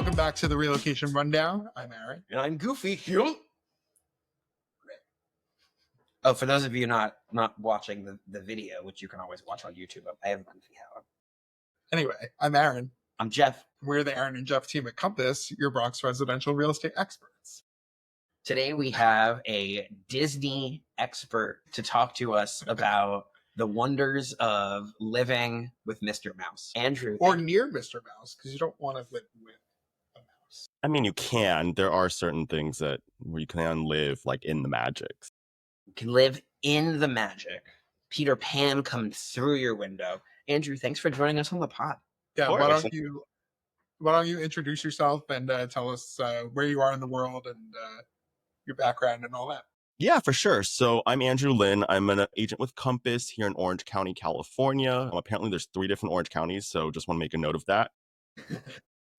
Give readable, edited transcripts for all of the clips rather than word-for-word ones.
welcome back to the Relocation Rundown. I'm Aaron. And I'm Goofy. Oh, for those of you not watching the video, which you can always watch on YouTube, I have Goofy hat. Anyway, I'm Aaron. I'm Geoff. We're the Aaron and Geoff team at Compass, your Bronx residential real estate experts. Today we have a Disney expert to talk to us about the wonders of living with Mr. Mouse. Andrew. Or near Mr. Mouse, because you don't want to live with a mouse. I mean, you can. There are certain things that where you can live like in the magic. You can live in the magic. Peter Pan comes through your window. Andrew, thanks for joining us on the pod. Yeah, why don't you introduce yourself and tell us where you are in the world and your background and all that. Yeah, for sure. So I'm Andrew Lin. I'm an agent with Compass here in Orange County, California. Apparently there's 3 different Orange counties, so just want to make a note of that.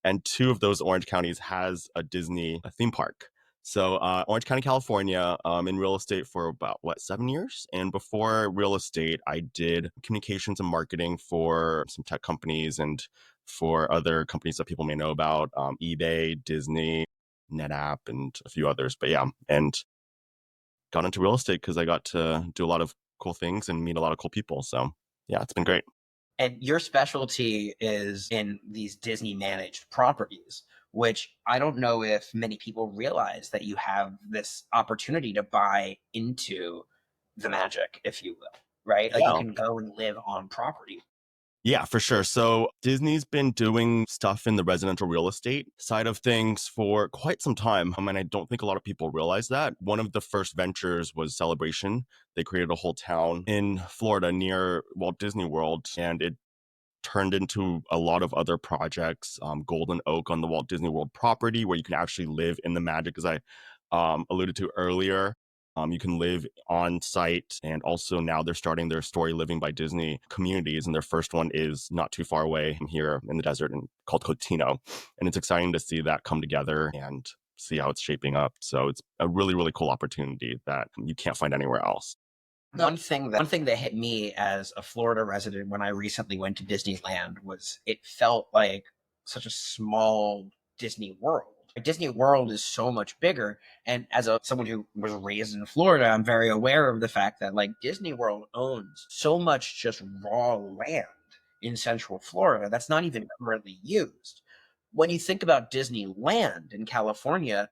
And 2 of those Orange counties has a Disney theme park. So Orange County, California, in real estate for about, 7 years? And before real estate, I did communications and marketing for some tech companies and for other companies that people may know about, eBay, Disney, NetApp, and a few others. But yeah, and got into real estate because I got to do a lot of cool things and meet a lot of cool people. So yeah, it's been great. And your specialty is in these Disney managed properties, which I don't know if many people realize that you have this opportunity to buy into the magic, if you will, right? Like you can go and live on property. Yeah, for sure. So Disney's been doing stuff in the residential real estate side of things for quite some time. And I don't think a lot of people realize that. One of the first ventures was Celebration. They created a whole town in Florida near Walt Disney World, and it turned into a lot of other projects. Golden Oak on the Walt Disney World property, where you can actually live in the magic, as I alluded to earlier. You can live on site, and also now they're starting their Story Living by Disney communities, and their first one is not too far away here in the desert and called Cotino. And it's exciting to see that come together and see how it's shaping up. So it's a really, really cool opportunity that you can't find anywhere else. One thing that hit me as a Florida resident when I recently went to Disneyland was it felt like such a small Disney World. Disney World is so much bigger, and as someone who was raised in Florida, I'm very aware of the fact that like Disney World owns so much just raw land in Central Florida that's not even currently used. When you think about Disneyland in California,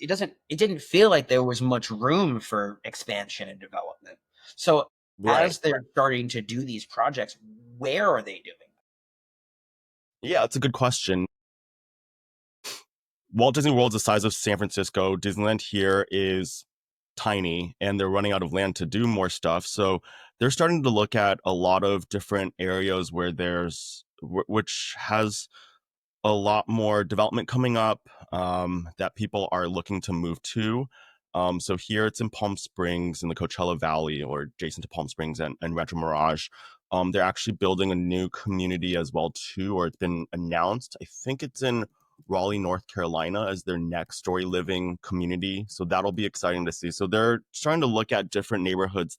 it didn't feel like there was much room for expansion and development. So as they're starting to do these projects, where are they doing them? Yeah, it's a good question. Walt Disney World's the size of San Francisco. Disneyland here is tiny, and they're running out of land to do more stuff. So they're starting to look at a lot of different areas where which has a lot more development coming up that people are looking to move to. So here it's in Palm Springs in the Coachella Valley, or adjacent to Palm Springs and Rancho Mirage. They're actually building a new community as well too, or it's been announced. I think it's in Raleigh, North Carolina as their next Story Living community. So that'll be exciting to see. So they're trying to look at different neighborhoods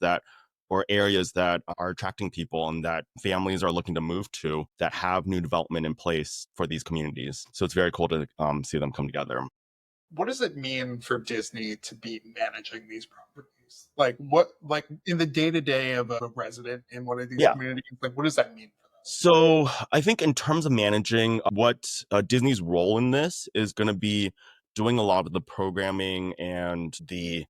or areas that are attracting people and that families are looking to move to that have new development in place for these communities. So it's very cool to see them come together. What does it mean for Disney to be managing these properties? Like in the day-to-day of a resident in one of these communities, like what does that mean? So I think in terms of managing, what Disney's role in this is going to be doing a lot of the programming and the,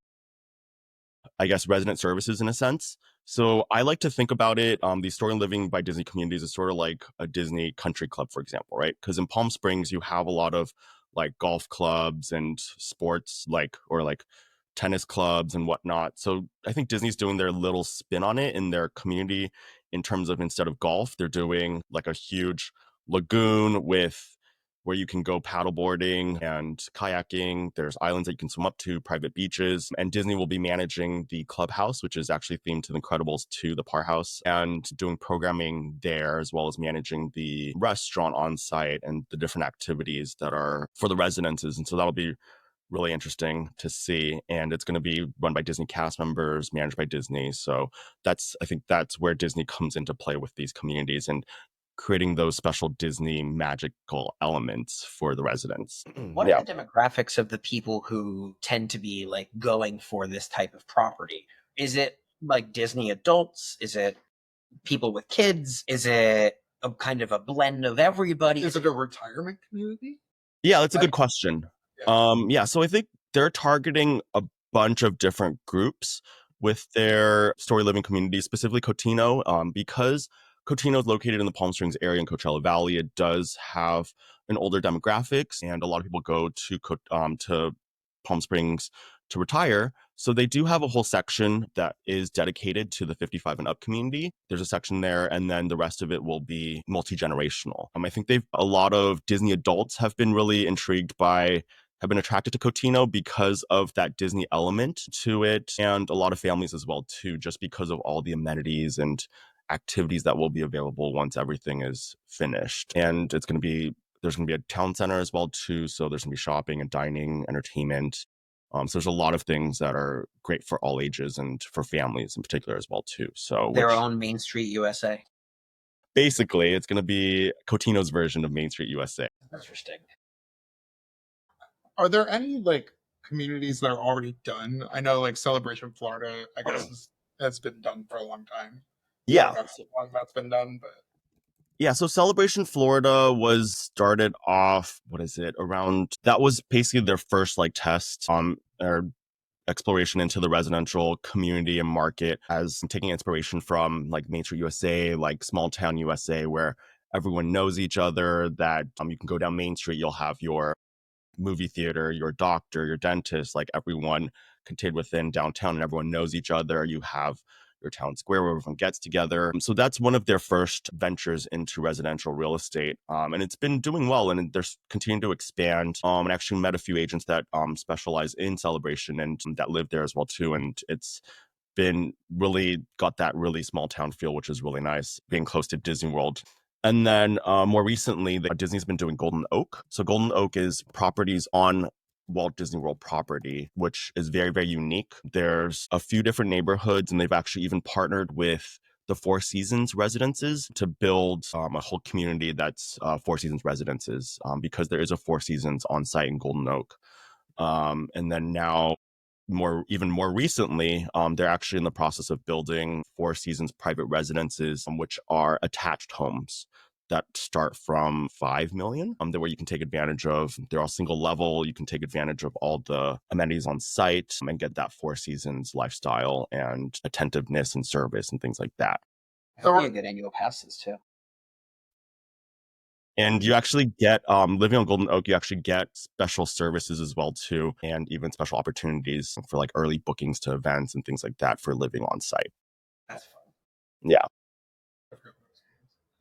I guess, resident services in a sense. So I like to think about it, the Story Living by Disney communities is sort of like a Disney country club, for example, right? Because in Palm Springs, you have a lot of like golf clubs and sports or tennis clubs and whatnot. So I think Disney's doing their little spin on it in their community in terms of, instead of golf, they're doing like a huge lagoon where you can go paddleboarding and kayaking. There's islands that you can swim up to, private beaches. And Disney will be managing the clubhouse, which is actually themed to The Incredibles 2, the Par House, and doing programming there, as well as managing the restaurant on site and the different activities that are for the residences. And so that'll be really interesting to see. And it's going to be run by Disney cast members, managed by Disney. So I think that's where Disney comes into play with these communities and creating those special Disney magical elements for the residents. What are the demographics of the people who tend to be like going for this type of property? Is it like Disney adults? Is it people with kids? Is it a kind of a blend of everybody? Is it a retirement community? Yeah, that's a good question. Yeah. So I think they're targeting a bunch of different groups with their story living community, specifically Cotino, because Cotino is located in the Palm Springs area in Coachella Valley. It does have an older demographics, and a lot of people go to Palm Springs to retire. So they do have a whole section that is dedicated to the 55 and up community. There's a section there, and then the rest of it will be multi-generational. I think a lot of Disney adults have been really intrigued have been attracted to Cotino because of that Disney element to it, and a lot of families as well too, just because of all the amenities and activities that will be available once everything is finished. And there's going to be a town center as well too, so there's going to be shopping and dining, entertainment. So there's a lot of things that are great for all ages and for families in particular as well too. So their own Main Street USA. Basically, it's going to be Cotino's version of Main Street USA. Interesting. Are there any like communities that are already done? I know like Celebration Florida, I guess has been done for a long time. Yeah, That's how long that's been done, but yeah, so Celebration Florida was started off, that was basically their first like test or exploration into the residential community and market, as taking inspiration from like Main Street USA, like small town USA, where everyone knows each other, that you can go down Main Street, you'll have your movie theater, your doctor, your dentist, like everyone contained within downtown, and everyone knows each other. You have your town square where everyone gets together. So that's one of their first ventures into residential real estate. And it's been doing well, and they're continuing to expand. And actually met a few agents that specialize in Celebration and that live there as well too. And it's been really got that really small town feel, which is really nice, being close to Disney World. And then more recently, Disney's been doing Golden Oak. So Golden Oak is properties on Walt Disney World property, which is very, very unique. There's a few different neighborhoods, and they've actually even partnered with the Four Seasons residences to build a whole community that's Four Seasons residences, because there is a Four Seasons on site in Golden Oak. And then now, even more recently, they're actually in the process of building Four Seasons private residences, which are attached homes that start from $5 million, where you can take advantage of. They're all single level. You can take advantage of all the amenities on site and get that Four Seasons lifestyle and attentiveness and service and things like that. That would be a good annual passes too. And you actually get, living on Golden Oak, you actually get special services as well too, and even special opportunities for like early bookings to events and things like that for living on site. That's fun. Yeah.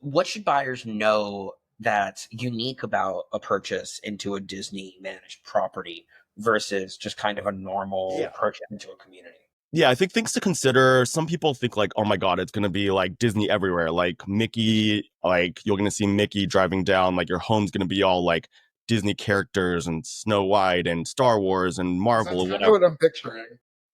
What should buyers know that's unique about a purchase into a Disney managed property versus just kind of a normal purchase into a community? Yeah, I think things to consider. Some people think like, oh my God, it's going to be like Disney everywhere. Like Mickey, like you're going to see Mickey driving down, like your home's going to be all like Disney characters and Snow White and Star Wars and Marvel. That's what I'm picturing.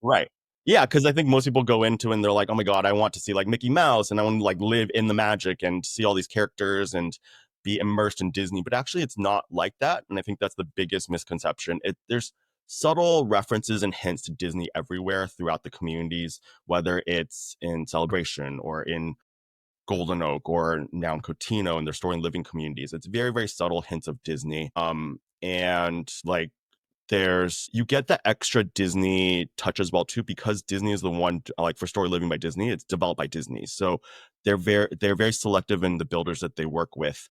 Right. Yeah, because I think most people go into and they're like, oh my God, I want to see like Mickey Mouse and I want to like live in the magic and see all these characters and be immersed in Disney. But actually, it's not like that. And I think that's the biggest misconception. There's subtle references and hints to Disney everywhere throughout the communities, whether it's in Celebration or in Golden Oak or now in Cotino and their story and living communities. It's very, very subtle hints of Disney. And like you get the extra Disney touch as well too, because Disney is the one, like for Story Living by Disney, it's developed by Disney. So they're very selective in the builders that they work with,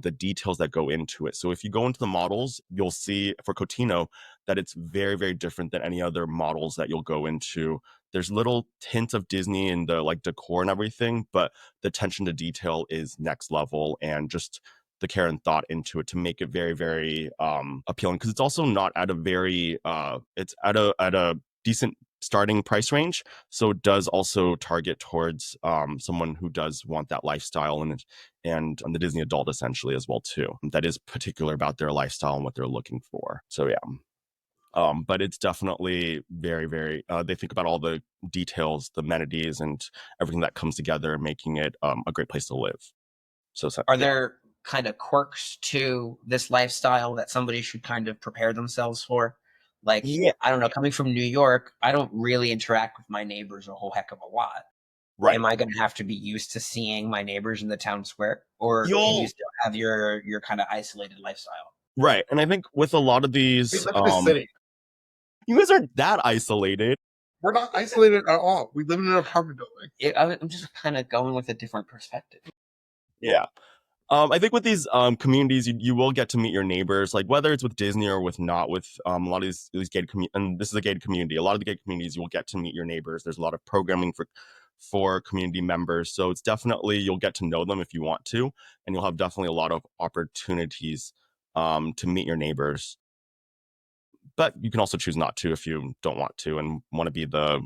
the details that go into it. So if you go into the models, you'll see for Cotino that it's very, very different than any other models that you'll go into. There's little hints of Disney in the like decor and everything, but the attention to detail is next level, and just the care and thought into it to make it very, very appealing, because it's also not at a very it's at a decent starting price range, so it does also target towards someone who does want that lifestyle and the Disney adult essentially as well too, that is particular about their lifestyle and what they're looking for. So yeah, but it's definitely very, very they think about all the details, the amenities, and everything that comes together, making it a great place to live. So are there kind of quirks to this lifestyle that somebody should kind of prepare themselves for? Like, yeah, I don't know, coming from New York, I don't really interact with my neighbors a whole heck of a lot. right. Am I going to have to be used to seeing my neighbors in the town square, or can you You'll still have your kind of isolated lifestyle? right, and I think with a lot of We these, live in a city. you guys aren't that isolated. We're not isolated at all. We live in an apartment building. I'm just kind of going with a different perspective. Yeah. I think with these communities, you will get to meet your neighbors, like whether it's with Disney or with not with a lot of these gated communities. And this is a gated community. A lot of the gated communities, you will get to meet your neighbors. There's a lot of programming for community members, so it's definitely you'll get to know them if you want to, and you'll have definitely a lot of opportunities to meet your neighbors. But you can also choose not to if you don't want to and want to be the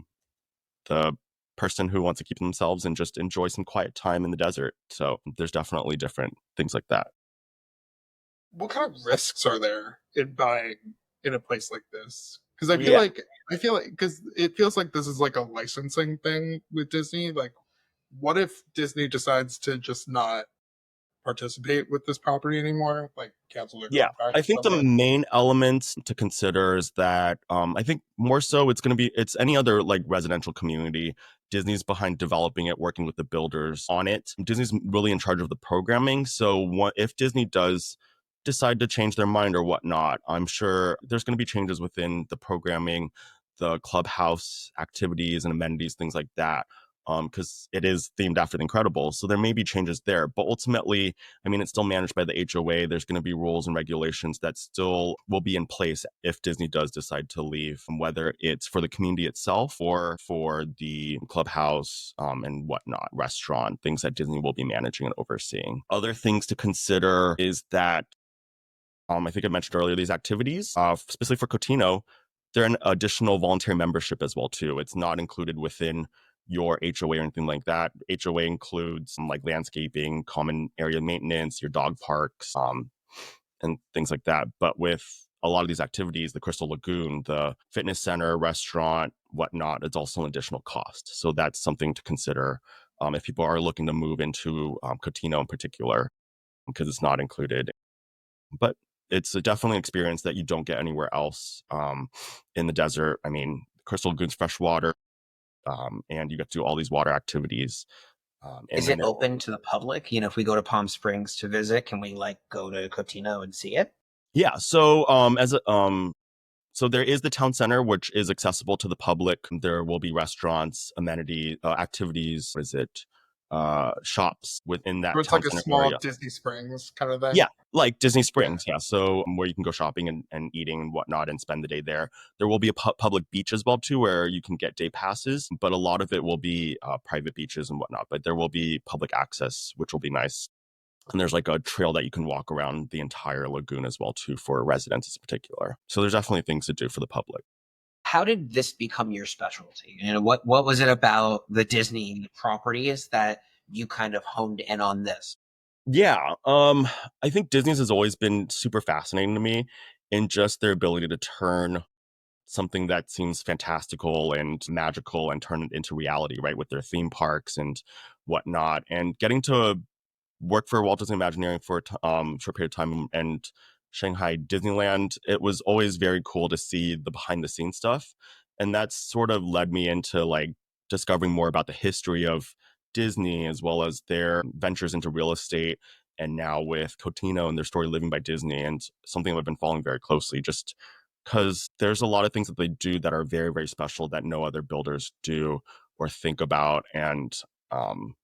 person who wants to keep themselves and just enjoy some quiet time in the desert. So there's definitely different things like that. What kind of risks are there in buying in a place like this? Because Yeah. I feel like because it feels like this is like a licensing thing with Disney. Like, what if Disney decides to just not participate with this property anymore? Like, cancel their Yeah, contract I or think the something? main elements to consider is that I think more so it's any other like residential community. Disney's behind developing it, working with the builders on it. Disney's really in charge of the programming. So if Disney does decide to change their mind or whatnot, I'm sure there's going to be changes within the programming, the clubhouse activities and amenities, things like that. Because it is themed after The Incredibles. So there may be changes there. But ultimately, I mean, it's still managed by the HOA. There's going to be rules and regulations that still will be in place if Disney does decide to leave, whether it's for the community itself or for the clubhouse and whatnot, restaurant, things that Disney will be managing and overseeing. Other things to consider is that I think I mentioned earlier, these activities, specifically for Cotino, they're an additional voluntary membership as well, too. It's not included within your HOA or anything like that. HOA includes like landscaping, common area maintenance, your dog parks, and things like that. But with a lot of these activities, the Crystal Lagoon, the fitness center, restaurant, whatnot, it's also an additional cost. So that's something to consider if people are looking to move into Cotino in particular, because it's not included. But it's definitely an experience that you don't get anywhere else in the desert. I mean, Crystal Lagoon's fresh water, and you get to do all these water activities. Is it open to the public? You know, if we go to Palm Springs to visit, can we like go to Cotino and see it? Yeah. So so there is the town center, which is accessible to the public. There will be restaurants, amenity, activities. What is it? Shops within that Or it's town like a center small area. Disney Springs kind of thing. Yeah, like Disney Springs. Yeah. So where you can go shopping and eating and whatnot and spend the day there. There will be a public beach as well, too, where you can get day passes, but a lot of it will be private beaches and whatnot. But there will be public access, which will be nice. And there's like a trail that you can walk around the entire lagoon as well, too, for residents in particular. So there's definitely things to do for the public. How did this become your specialty? You know, what was it about the Disney properties that you kind of honed in on this? Yeah, I think Disney's has always been super fascinating to me in just their ability to turn something that seems fantastical and magical and turn it into reality, right? With their theme parks and whatnot. And getting to work for Walt Disney Imagineering for a short period of time and Shanghai Disneyland, it was always very cool to see the behind the scenes stuff. And that sort of led me into like discovering more about the history of Disney as well as their ventures into real estate. And now with Cotino and their story Living by Disney, and something I've been following very closely just because there's a lot of things that they do that are very, very special that no other builders do or think about. And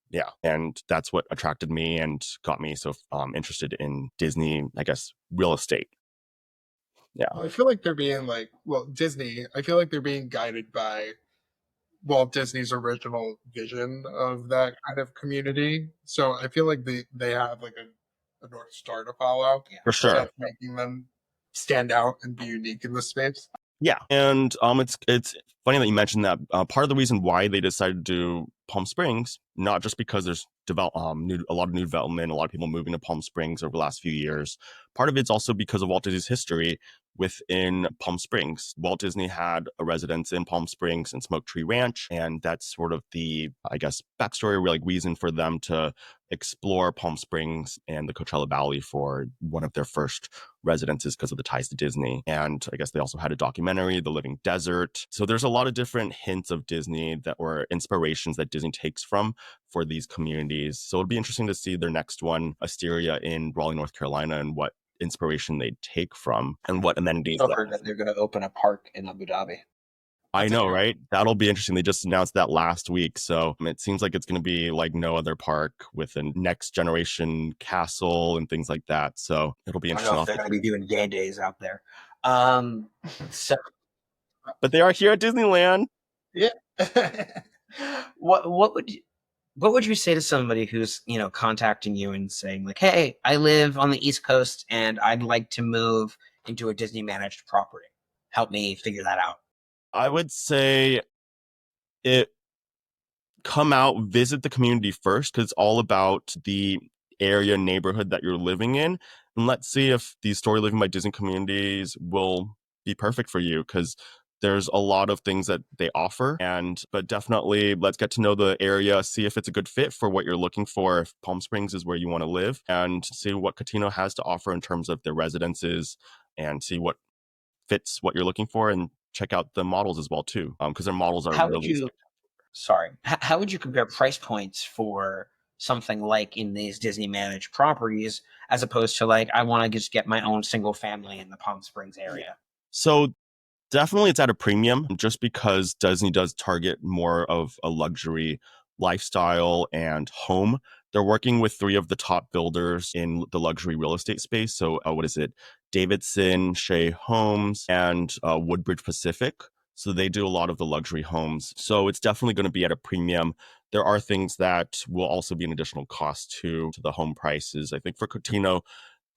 yeah, and that's what attracted me and got me so interested in Disney, I guess, real estate. Yeah. I feel like they're being Disney. I feel like they're being guided by Walt Disney's original vision of that kind of community. So I feel like they have like a North Star to follow. Yeah. For sure. That's making them stand out and be unique in the space. Yeah, and it's funny that you mentioned that. Part of the reason why they decided to do Palm Springs, not just because there's a lot of new development, a lot of people moving to Palm Springs over the last few years. Part of it's also because of Walt Disney's history within Palm Springs. Walt Disney had a residence in Palm Springs and Smoke Tree Ranch, and that's sort of the, I guess, backstory, like reason for them to explore Palm Springs and the Coachella Valley for one of their first residences because of the ties to Disney. And I guess they also had a documentary, The Living Desert. So there's a lot of different hints of Disney that were inspirations that Disney takes from for these communities. So it'll be interesting to see their next one, Asteria in Raleigh, North Carolina, and what inspiration they take from and what amenities. I heard that they're going to open a park in Abu Dhabi. I know, right? That'll be interesting. They just announced that last week. So it seems like it's going to be like no other park with a next generation castle and things like that. So it'll be I don't interesting. know if they're going to be doing gay days out there. So, but they are here at Disneyland. Yeah. what would you say to somebody who's, contacting you and saying like, hey, I live on the East Coast and I'd like to move into a Disney managed property. Help me figure that out. I would say come out, visit the community first, because it's all about the area neighborhood that you're living in. And let's see if these Story Living by Disney communities will be perfect for you, because there's a lot of things that they offer. But definitely let's get to know the area, see if it's a good fit for what you're looking for, if Palm Springs is where you want to live, and see what Cotino has to offer in terms of their residences, and see what fits what you're looking for, and check out the models as well too, because their models are really how would you compare price points for something like in these Disney managed properties as opposed to like, I want to just get my own single family in the Palm Springs area? So definitely it's at a premium, just because Disney does target more of a luxury lifestyle and home. They're working with 3 of the top builders in the luxury real estate space. So what is it? Davidson, Shea Homes, and Woodbridge Pacific. So they do a lot of the luxury homes. So it's definitely going to be at a premium. There are things that will also be an additional cost to the home prices. I think for Cotino,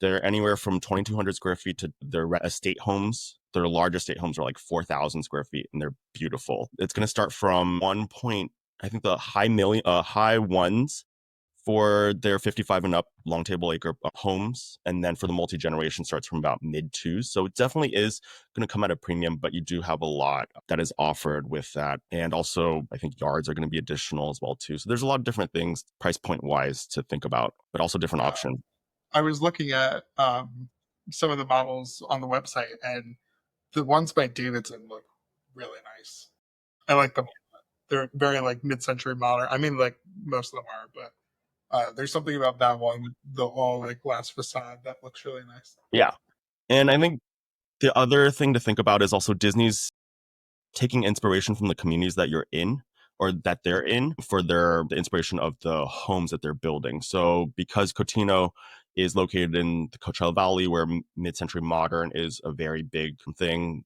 they're anywhere from 2,200 square feet to their estate homes. Their largest estate homes are like 4,000 square feet, and they're beautiful. It's going to start from I think the high ones for their 55 and up long table acre homes. And then for the multi-generation starts from about mid twos. So it definitely is going to come at a premium, but you do have a lot that is offered with that. And also I think yards are going to be additional as well too. So there's a lot of different things price point wise to think about, but also different options. I was looking at some of the models on the website, and the ones by Davidson look really nice. I like them. They're very like mid-century modern. I mean, like most of them are, but there's something about that one, the all like glass facade, that looks really nice. Yeah. And I think the other thing to think about is also Disney's taking inspiration from the communities that you're in or that they're in for the inspiration of the homes that they're building. So because Cotino is located in the Coachella Valley, where mid-century modern is a very big thing,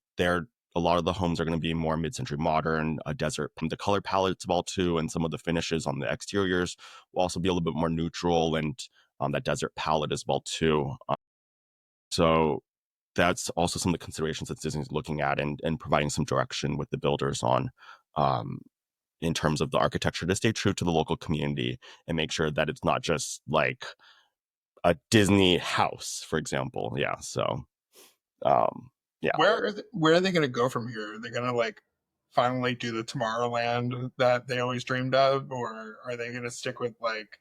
a lot of the homes are going to be more mid-century modern, a desert. The color palettes well too, and some of the finishes on the exteriors will also be a little bit more neutral, and that desert palette as well too. So that's also some of the considerations that Disney's looking at, and providing some direction with the builders on in terms of the architecture to stay true to the local community and make sure that it's not just like a Disney house, for example. Yeah. So, yeah. Where are they going to go from here? Are they going to like finally do the Tomorrowland that they always dreamed of, or are they going to stick with like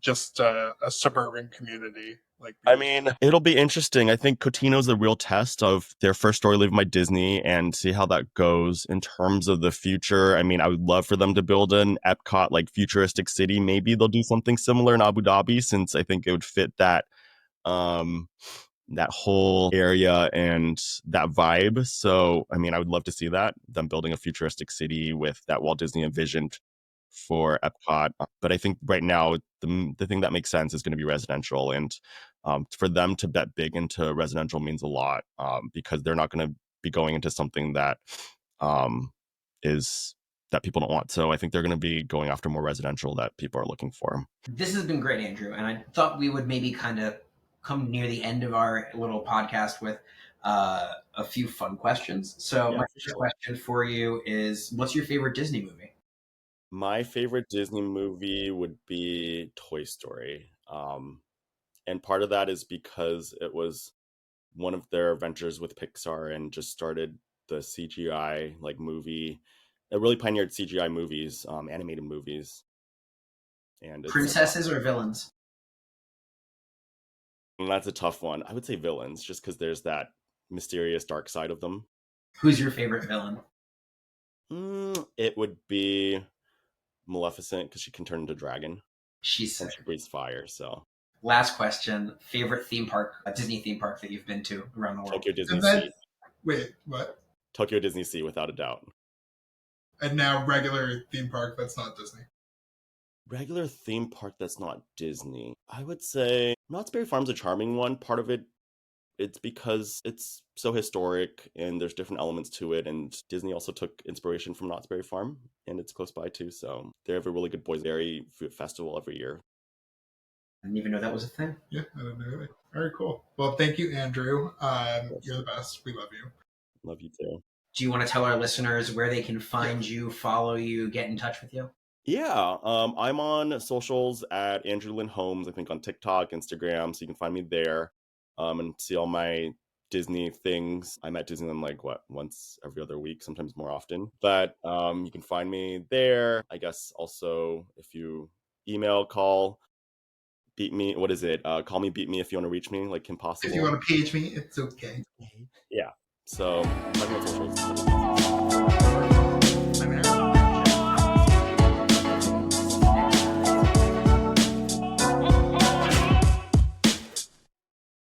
just a suburban community? Like, I mean, it'll be interesting. I think Cotino's the real test of their first Story Living by Disney, and see how that goes in terms of the future. I mean, I would love for them to build an Epcot like futuristic city. Maybe they'll do something similar in Abu Dhabi, since I think it would fit that that whole area and that vibe. So, I mean, I would love to see that, them building a futuristic city with that Walt Disney envisioned for Epcot. But I think right now, the thing that makes sense is going to be residential. And for them to bet big into residential means a lot, because they're not going to be going into something that is that people don't want. So I think they're going to be going after more residential that people are looking for. This has been great, Andrew. And I thought we would maybe kind of come near the end of our little podcast with a few fun questions. So my first question for you is, what's your favorite Disney movie? My favorite Disney movie would be Toy Story. And part of that is because it was one of their ventures with Pixar and just started the CGI like movie. It really pioneered CGI movies, animated movies, and Princesses or villains? that's a tough one. I would say villains, just because there's that mysterious dark side of them. Who's your favorite villain? It would be Maleficent because she can turn into dragon. She's And sick. she breathes fire. So Last question: favorite theme park, a Disney theme park that you've been to around the world? Tokyo Disney And then, Sea. wait, what? Tokyo Disney Sea, without a doubt. And now regular theme park that's not Disney. Regular theme park that's not Disney. I would say Knott's Berry Farm's a charming one. Part of it, it's because it's so historic and there's different elements to it. And Disney also took inspiration from Knott's Berry Farm, and it's close by too. So they have a really good Boys Berry festival every year. I didn't even know that was a thing. Yeah, I don't know either. All right, cool. Well, thank you, Andrew. You're the best. We love you. Love you too. Do you want to tell our listeners where they can find you, follow you, get in touch with you? Yeah, I'm on socials at Andrew Lin Holmes, I think on TikTok, Instagram, so you can find me there and see all my Disney things. I'm at Disneyland like once every other week, sometimes more often. But you can find me there. I guess also if you email, call, beat me. What is it? Call me, beat me if you want to reach me, like Kim Possible. If you want to page me, it's okay. Yeah. So find me on socials.